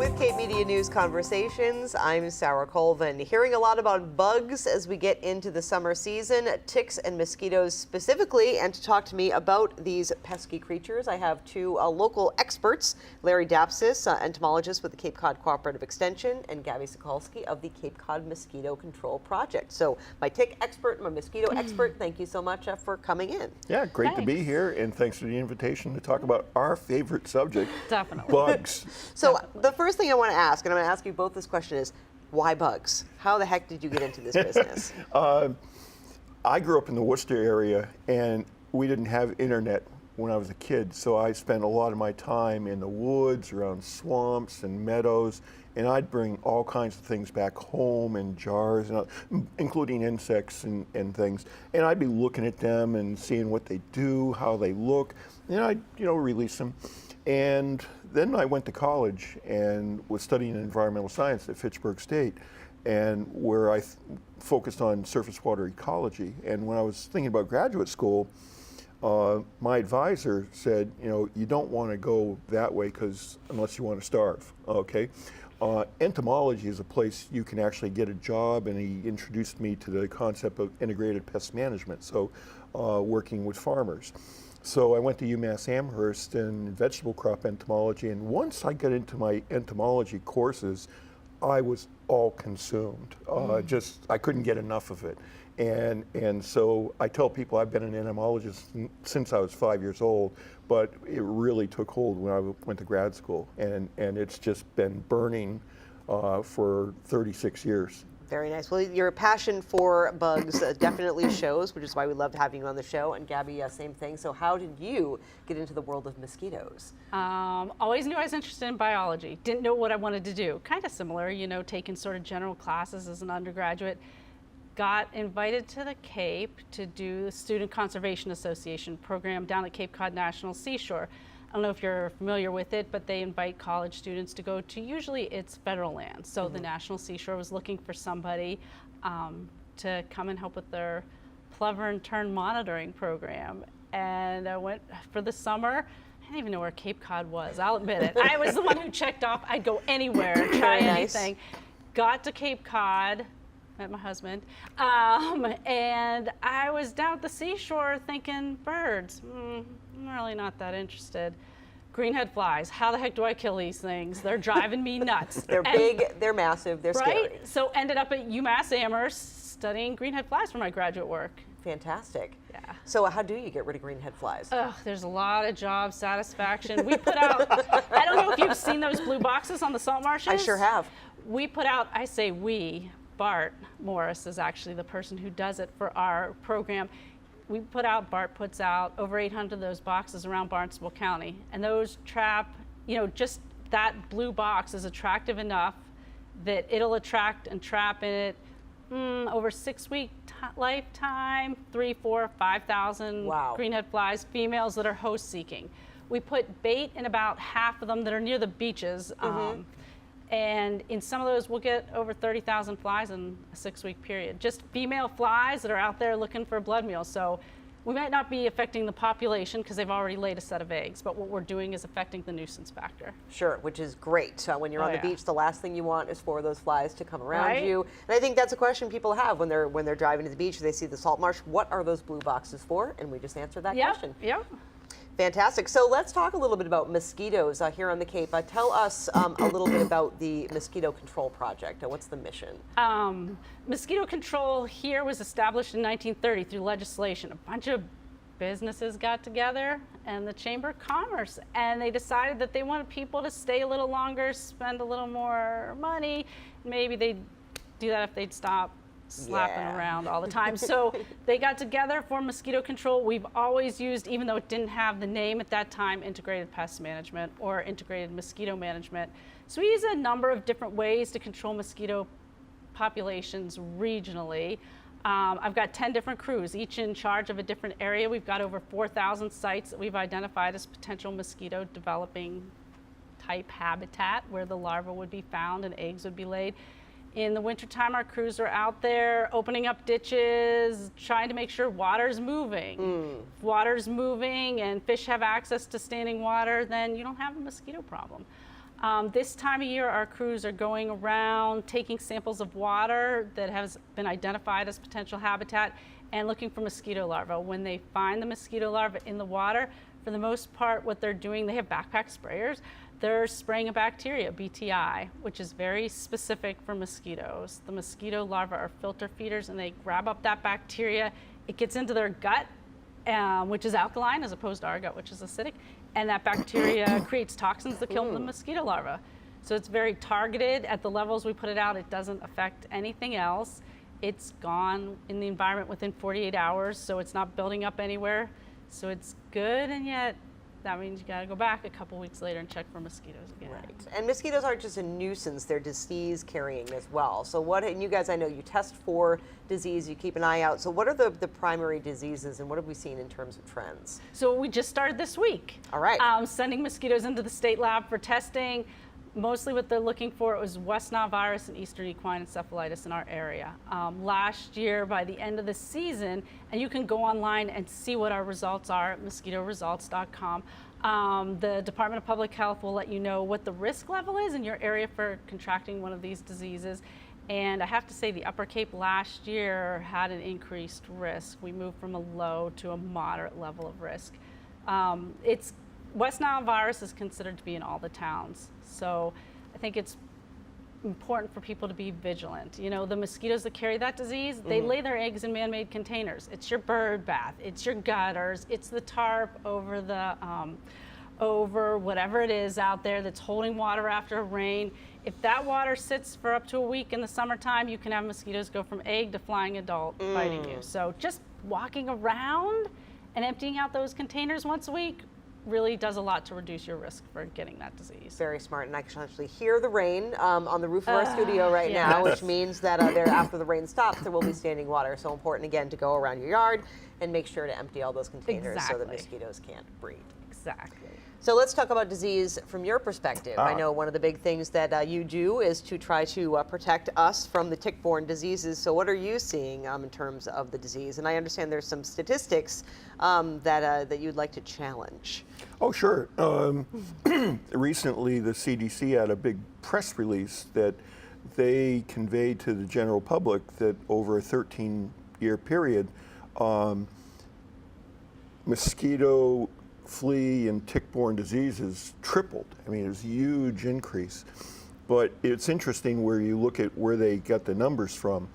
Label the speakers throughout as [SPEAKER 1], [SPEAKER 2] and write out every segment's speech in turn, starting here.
[SPEAKER 1] with Cape Media News Conversations. I'm Sarah Colvin. Hearing a lot about bugs as we get into the summer season, ticks and mosquitoes specifically, and to talk to me about these pesky creatures, I have two local experts, Larry Dapsis, entomologist with the Cape Cod Cooperative Extension, and Gabby Sokolsky of the Cape Cod Mosquito Control Project. So my tick expert, my mosquito expert, thank you so much for coming in.
[SPEAKER 2] Yeah, great to be here, and thanks for the invitation to talk about our favorite subject,
[SPEAKER 3] Definitely.
[SPEAKER 2] bugs.
[SPEAKER 1] So the first thing I want to ask, and I'm going to ask you both this question, is why bugs? How the heck did you get into this business?
[SPEAKER 2] I grew up in the Worcester area, and we didn't have internet when I was a kid, so I spent a lot of my time in the woods, around swamps and meadows, and I'd bring all kinds of things back home in jars, including insects and things, and I'd be looking at them and seeing what they do, how they look, and I'd release them. And then I went to college and was studying environmental science at Fitchburg State, and where I focused on surface water ecology. And when I was thinking about graduate school, my advisor said, you don't want to go that way unless you want to starve, okay? Entomology is a place you can actually get a job, and he introduced me to the concept of integrated pest management, so working with farmers. So I went to UMass Amherst in vegetable crop entomology, and once I got into my entomology courses, I was all consumed. I couldn't get enough of it. And so I tell people I've been an entomologist since I was 5 years old, but it really took hold when I went to grad school, and it's just been burning for 36 years.
[SPEAKER 1] Very nice. Well, your passion for bugs definitely shows, which is why we loved having you on the show. And Gabby, same thing. So how did you get into the world of mosquitoes?
[SPEAKER 3] Always knew I was interested in biology. Didn't know what I wanted to do. Kind of similar, taking sort of general classes as an undergraduate. Got invited to the Cape to do the Student Conservation Association program down at Cape Cod National Seashore. I don't know if you're familiar with it, but they invite college students to go to, usually it's federal land. So the National Seashore was looking for somebody to come and help with their plover and tern monitoring program. And I went for the summer. I didn't even know where Cape Cod was, I'll admit it. I was the one who checked off, I'd go anywhere, try anything. Got to Cape Cod, met my husband, and I was down at the seashore thinking, birds, I'm really not that interested. Greenhead flies, how the heck do I kill these things? They're driving me nuts.
[SPEAKER 1] They're big, they're massive, they're scary.
[SPEAKER 3] Right? So ended up at UMass Amherst studying greenhead flies for my graduate work.
[SPEAKER 1] Fantastic.
[SPEAKER 3] Yeah.
[SPEAKER 1] So how do you get rid of greenhead flies?
[SPEAKER 3] There's a lot of job satisfaction. We put out, I don't know if you've seen those blue boxes on the salt marshes.
[SPEAKER 1] I sure have.
[SPEAKER 3] We put out, I say we, Bart Morris is actually the person who does it for our program. Bart puts out over 800 of those boxes around Barnstable County, and those trap, just that blue box is attractive enough that it'll attract and trap in it over 6-week lifetime, 3,000, 4,000, 5,000 greenhead flies, females that are host seeking. We put bait in about half of them that are near the beaches. And in some of those, we'll get over 30,000 flies in a 6-week period. Just female flies that are out there looking for a blood meal. So we might not be affecting the population because they've already laid a set of eggs, but what we're doing is affecting the nuisance factor.
[SPEAKER 1] Sure, which is great. So when you're on the beach, the last thing you want is for those flies to come around you. And I think that's a question people have when they're driving to the beach. They see the salt marsh. What are those blue boxes for? And we just answered that question.
[SPEAKER 3] Yep.
[SPEAKER 1] Fantastic. So let's talk a little bit about mosquitoes here on the Cape. Tell us a little bit about the Mosquito Control Project. What's the mission?
[SPEAKER 3] Mosquito control here was established in 1930 through legislation. A bunch of businesses got together and the Chamber of Commerce, and they decided that they wanted people to stay a little longer, spend a little more money. Maybe they'd do that if they'd stop slapping around all the time. So they got together for mosquito control. We've always used, even though it didn't have the name at that time, integrated pest management or integrated mosquito management. So we use a number of different ways to control mosquito populations regionally. I've got 10 different crews, each in charge of a different area. We've got over 4,000 sites that we've identified as potential mosquito developing type habitat where the larva would be found and eggs would be laid. In the wintertime, our crews are out there opening up ditches, trying to make sure water's moving. If water's moving and fish have access to standing water, then you don't have a mosquito problem. This time of year, our crews are going around taking samples of water that has been identified as potential habitat and looking for mosquito larvae. When they find the mosquito larvae in the water, for the most part, what they're doing, they have backpack sprayers. They're spraying a bacteria, BTI, which is very specific for mosquitoes. The mosquito larvae are filter feeders, and they grab up that bacteria. It gets into their gut, which is alkaline, as opposed to our gut, which is acidic. And that bacteria creates toxins that kill the mosquito larvae. So it's very targeted. At the levels we put it out, it doesn't affect anything else. It's gone in the environment within 48 hours, so it's not building up anywhere. So it's good, and yet that means you gotta go back a couple weeks later and check for mosquitoes again.
[SPEAKER 1] Right. And mosquitoes aren't just a nuisance, they're disease carrying as well. So what, and you guys, I know you test for disease, you keep an eye out. So what are the primary diseases, and what have we seen in terms of trends?
[SPEAKER 3] So we just started this week.
[SPEAKER 1] All right.
[SPEAKER 3] Sending mosquitoes into the state lab for testing. Mostly what they're looking for was West Nile virus and Eastern equine encephalitis in our area. Last year, by the end of the season, and you can go online and see what our results are at mosquitoresults.com. The Department of Public Health will let you know what the risk level is in your area for contracting one of these diseases. And I have to say the Upper Cape last year had an increased risk. We moved from a low to a moderate level of risk. West Nile virus is considered to be in all the towns. So I think it's important for people to be vigilant. You know, the mosquitoes that carry that disease, they lay their eggs in man-made containers. It's your bird bath, it's your gutters, it's the tarp over the, over whatever it is out there that's holding water after a rain. If that water sits for up to a week in the summertime, you can have mosquitoes go from egg to flying adult biting you. So just walking around and emptying out those containers once a week really does a lot to reduce your risk for getting that disease.
[SPEAKER 1] Very smart, and I can actually hear the rain on the roof of our studio right now, which means that there, after the rain stops, there will be standing water. So important, again, to go around your yard and make sure to empty all those containers so that mosquitoes can't breed.
[SPEAKER 3] Exactly.
[SPEAKER 1] So let's talk about disease from your perspective. I know one of the big things that you do is to try to protect us from the tick-borne diseases. So what are you seeing in terms of the disease? And I understand there's some statistics that you'd like to challenge.
[SPEAKER 2] Oh, sure. Recently, the CDC had a big press release that they conveyed to the general public that over a 13-year period, mosquito, flea, and tick-borne diseases tripled. I mean, it was a huge increase. But it's interesting where you look at where they got the numbers from,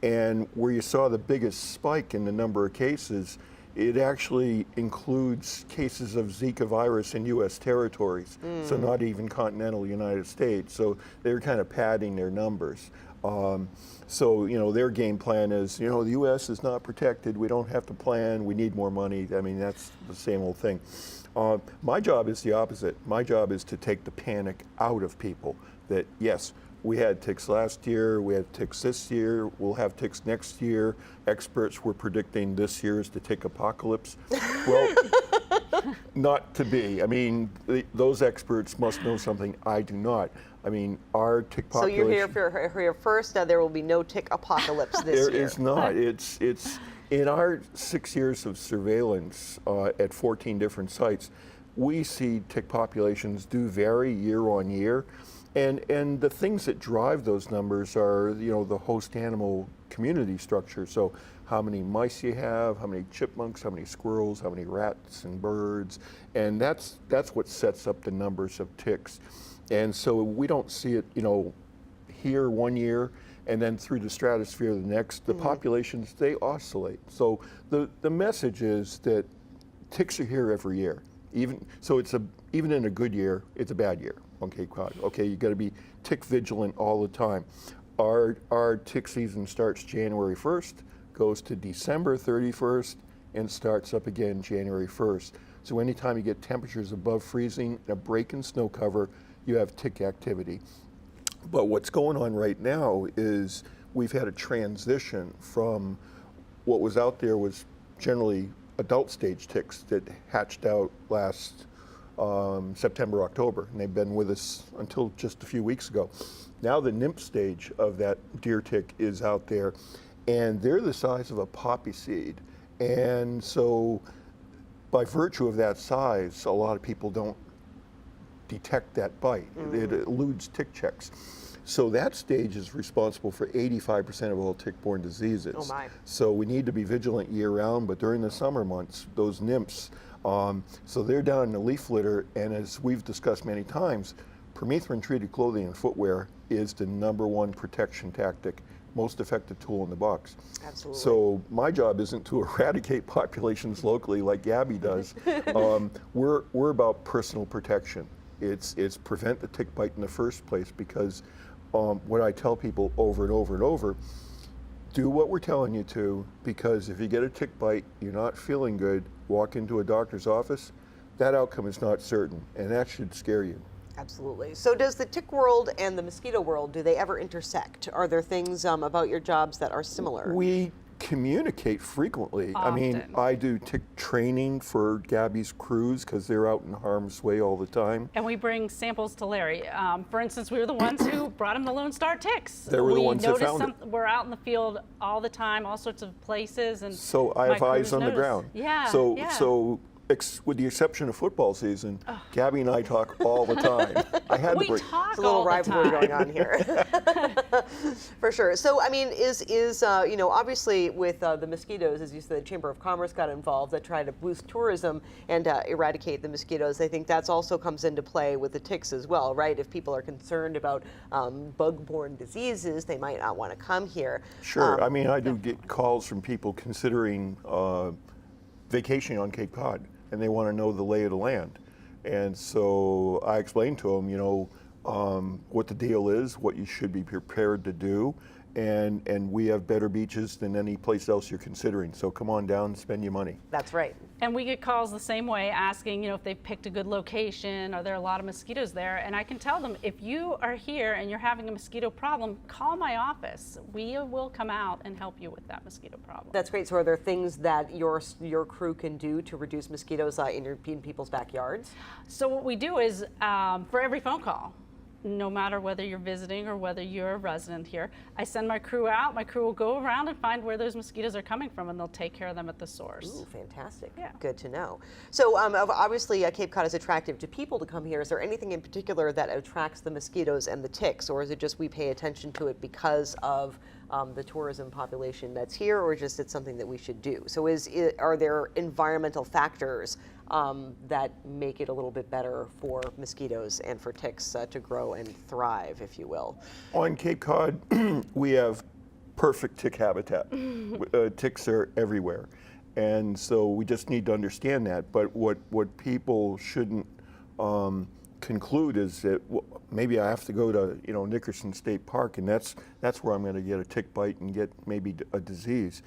[SPEAKER 2] and where you saw the biggest spike in the number of cases, it actually includes cases of Zika virus in U.S. territories, so not even continental United States. So they're kind of padding their numbers. So, you know, their game plan is, you know, the U.S. is not protected. We don't have to plan. We need more money. I mean, that's the same old thing. My job is the opposite. My job is to take the panic out of people that, yes, we had ticks last year, we had ticks this year, we'll have ticks next year. Experts were predicting this year is the tick apocalypse. Well, not to be. I mean, those experts must know something I do not. I mean, our tick population...
[SPEAKER 1] So you're here first, there will be no tick apocalypse this year.
[SPEAKER 2] There is not. It's in our 6 years of surveillance at 14 different sites, we see tick populations do vary year on year. And the things that drive those numbers are, you know, the host animal community structure. So how many mice you have, how many chipmunks, how many squirrels, how many rats and birds. And that's what sets up the numbers of ticks. And so we don't see it, you know, here one year and then through the stratosphere the next. The populations, they oscillate. So the message is that ticks are here every year. Even in a good year, it's a bad year. Okay, you got to be tick vigilant all the time. Our tick season starts January 1st, goes to December 31st, and starts up again January 1st. So anytime you get temperatures above freezing and a break in snow cover, you have tick activity. But what's going on right now is we've had a transition from what was out there was generally adult stage ticks that hatched out last September, October, and they've been with us until just a few weeks ago. Now the nymph stage of that deer tick is out there, and they're the size of a poppy seed. And so by virtue of that size, a lot of people don't detect that bite. It eludes tick checks. So that stage is responsible for 85% of all tick-borne diseases.
[SPEAKER 1] Oh my.
[SPEAKER 2] So we need to be vigilant year-round, but during the summer months, those nymphs, so they're down in the leaf litter, and as we've discussed many times, permethrin-treated clothing and footwear is the number 1 protection tactic, most effective tool in the box.
[SPEAKER 1] Absolutely.
[SPEAKER 2] So my job isn't to eradicate populations locally like Gabby does. We're about personal protection. It's prevent the tick bite in the first place, because what I tell people over and over and over, do what we're telling you to, because if you get a tick bite, you're not feeling good, walk into a doctor's office, that outcome is not certain, and that should scare you.
[SPEAKER 1] Absolutely. So does the tick world and the mosquito world, do they ever intersect? Are there things about your jobs that are similar?
[SPEAKER 2] We communicate frequently. I mean,
[SPEAKER 3] Often.
[SPEAKER 2] I do tick training for Gabby's crews because they're out in harm's way all the time.
[SPEAKER 3] And we bring samples to Larry. For instance, we were the ones who brought him the Lone Star ticks.
[SPEAKER 2] They were the ones that
[SPEAKER 3] noticed
[SPEAKER 2] found it.
[SPEAKER 3] We're out in the field all the time, all sorts of places, and
[SPEAKER 2] So I
[SPEAKER 3] my
[SPEAKER 2] have eyes
[SPEAKER 3] crews
[SPEAKER 2] on the
[SPEAKER 3] noticed.
[SPEAKER 2] ground.
[SPEAKER 3] Yeah.
[SPEAKER 2] So
[SPEAKER 3] yeah.
[SPEAKER 2] so with the exception of football season, Gabby and I talk all the time. I had
[SPEAKER 3] we
[SPEAKER 2] to bring.
[SPEAKER 3] talk
[SPEAKER 1] There's a little
[SPEAKER 3] all the
[SPEAKER 1] rivalry
[SPEAKER 3] time.
[SPEAKER 1] going on here. For sure. So, I mean, is you know, obviously with the mosquitoes, as you said, the Chamber of Commerce got involved to try to boost tourism and eradicate the mosquitoes. I think that's also comes into play with the ticks as well, right? If people are concerned about bug-borne diseases, they might not want to come here.
[SPEAKER 2] Sure. I mean, I do get calls from people considering vacationing on Cape Cod, and they want to know the lay of the land. And so I explained to them, you know, what the deal is, what you should be prepared to do, and we have better beaches than any place else you're considering. So come on down and spend your money.
[SPEAKER 1] That's right.
[SPEAKER 3] And we get calls the same way asking, you know, if they've picked a good location, are there a lot of mosquitoes there? And I can tell them, if you are here and you're having a mosquito problem, call my office. We will come out and help you with that mosquito problem.
[SPEAKER 1] That's great. So are there things that your crew can do to reduce mosquitoes in people's backyards?
[SPEAKER 3] So what we do is, for every phone call, no matter whether you're visiting or whether you're a resident here, I send my crew out. My crew will go around and find where those mosquitoes are coming from, and they'll take care of them at the source.
[SPEAKER 1] Ooh, fantastic.
[SPEAKER 3] Yeah.
[SPEAKER 1] Good to know. So obviously Cape Cod is attractive to people to come here. Is there anything in particular that attracts the mosquitoes and the ticks, or is it just we pay attention to it because of the tourism population that's here, or just it's something that we should do? So are there environmental factors that make it a little bit better for mosquitoes and for ticks to grow and thrive, if you will?
[SPEAKER 2] On Cape Cod, we have perfect tick habitat. Ticks are everywhere. And so we just need to understand that. But what people shouldn't conclude is that maybe I have to go to, you know, Nickerson State Park, and that's where I'm going to get a tick bite and get maybe a disease.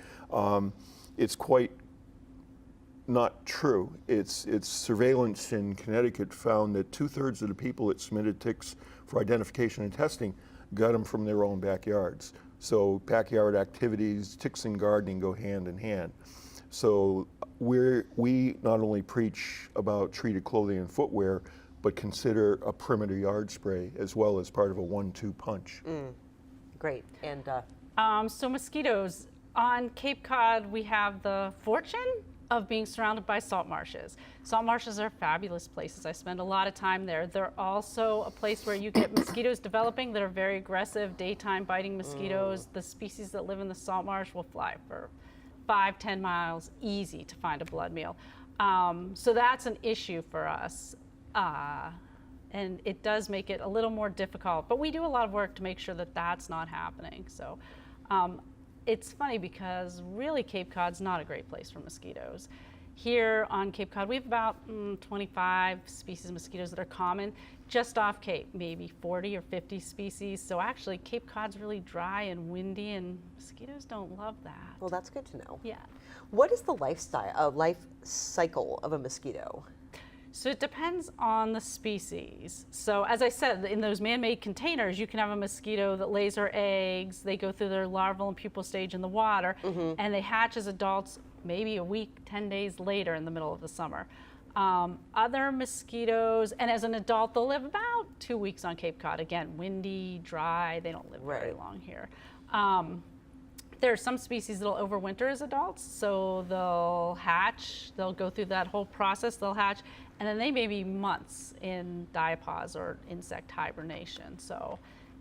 [SPEAKER 2] It's quite not true. It's surveillance in Connecticut found that 2/3 of the people that submitted ticks for identification and testing got them from their own backyards. So backyard activities, ticks and gardening go hand in hand. So we not only preach about treated clothing and footwear, but consider a perimeter yard spray as well as part of a 1-2 punch.
[SPEAKER 1] Great. And
[SPEAKER 3] So mosquitoes, on Cape Cod, we have the fortune of being surrounded by salt marshes. Salt marshes are fabulous places. I spend a lot of time there. They're also a place where you get mosquitoes developing that are very aggressive, daytime biting mosquitoes. The species that live in the salt marsh will fly for 5-10 miles, easy to find a blood meal. So that's an issue for us. And it does make it a little more difficult, but we do a lot of work to make sure that that's not happening. So it's funny because really Cape Cod's not a great place for mosquitoes. Here on Cape Cod, we have about 25 species of mosquitoes that are common. Just off Cape, maybe 40 or 50 species. So actually Cape Cod's really dry and windy, and mosquitoes don't love that.
[SPEAKER 1] well, that's good to know.
[SPEAKER 3] Yeah.
[SPEAKER 1] What is the life cycle of a mosquito?
[SPEAKER 3] So it depends on the species. So as I said, in those man-made containers, you can have a mosquito that lays her eggs, they go through their larval and pupal stage in the water, and they hatch as adults maybe a week, 10 days later in the middle of the summer. Other mosquitoes, and as an adult, they'll live about 2 weeks on Cape Cod. Again, windy, dry, they don't live very
[SPEAKER 1] Right.
[SPEAKER 3] long here. There are some species that'll overwinter as adults, so they'll hatch, they'll go through that whole process, they'll hatch, and then they may be months in diapause or insect hibernation. So,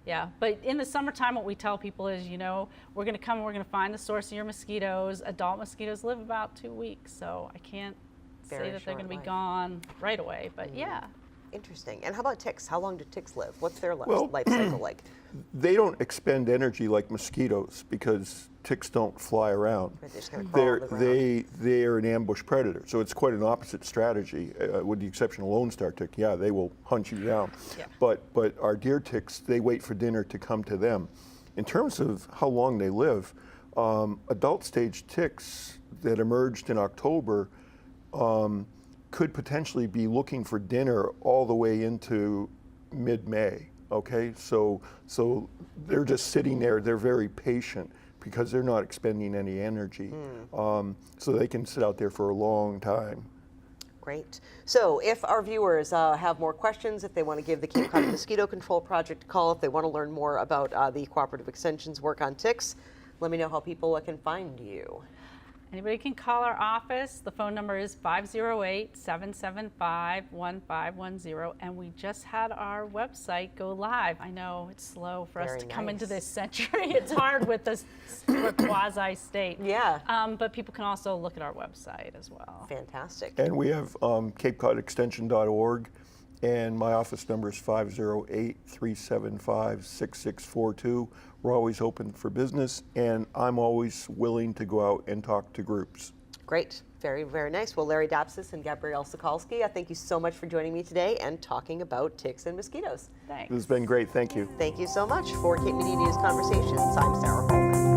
[SPEAKER 3] yeah, but in the summertime, what we tell people is, we're gonna come and we're gonna find the source of your mosquitoes. Adult mosquitoes live about 2 weeks, so I can't say that they're gonna be gone right away, but yeah.
[SPEAKER 1] Interesting. And how about ticks? How long do ticks live? What's their life
[SPEAKER 2] Well,
[SPEAKER 1] cycle like?
[SPEAKER 2] They don't expend energy like mosquitoes because ticks don't fly around.
[SPEAKER 1] They're just gonna crawl on the ground.
[SPEAKER 2] They're an ambush predator, so it's quite an opposite strategy. With the exception of Lone Star tick, yeah, they will hunt you down.
[SPEAKER 3] Yeah.
[SPEAKER 2] But our deer ticks, they wait for dinner to come to them. In terms of how long they live, adult stage ticks that emerged in October could potentially be looking for dinner all the way into mid-May. Okay, so they're just sitting there. They're very patient because they're not expending any energy, so they can sit out there for a long time.
[SPEAKER 1] Great. So if our viewers have more questions, if they want to give the Cape Cod Mosquito Control Project a call, if they want to learn more about the Cooperative Extension's work on ticks, let me know how people can find you.
[SPEAKER 3] Anybody can call our office. The phone number is 508-775-1510, and we just had our website go live. I know it's slow for us to come into this century. It's hard with this quasi-state.
[SPEAKER 1] Yeah.
[SPEAKER 3] But people can also look at our website as well.
[SPEAKER 1] Fantastic.
[SPEAKER 2] And we have CapeCodExtension.org, and my office number is 508-375-6642. We're always open for business, and I'm always willing to go out and talk to groups.
[SPEAKER 1] Great. Very, very nice. Well, Larry Dapsis and Gabrielle Sokolsky, I thank you so much for joining me today and talking about ticks and mosquitoes.
[SPEAKER 3] Thanks.
[SPEAKER 2] This has been great. Thank you.
[SPEAKER 1] Thank you so much. For Cape Media News Conversations, I'm Sarah Coleman.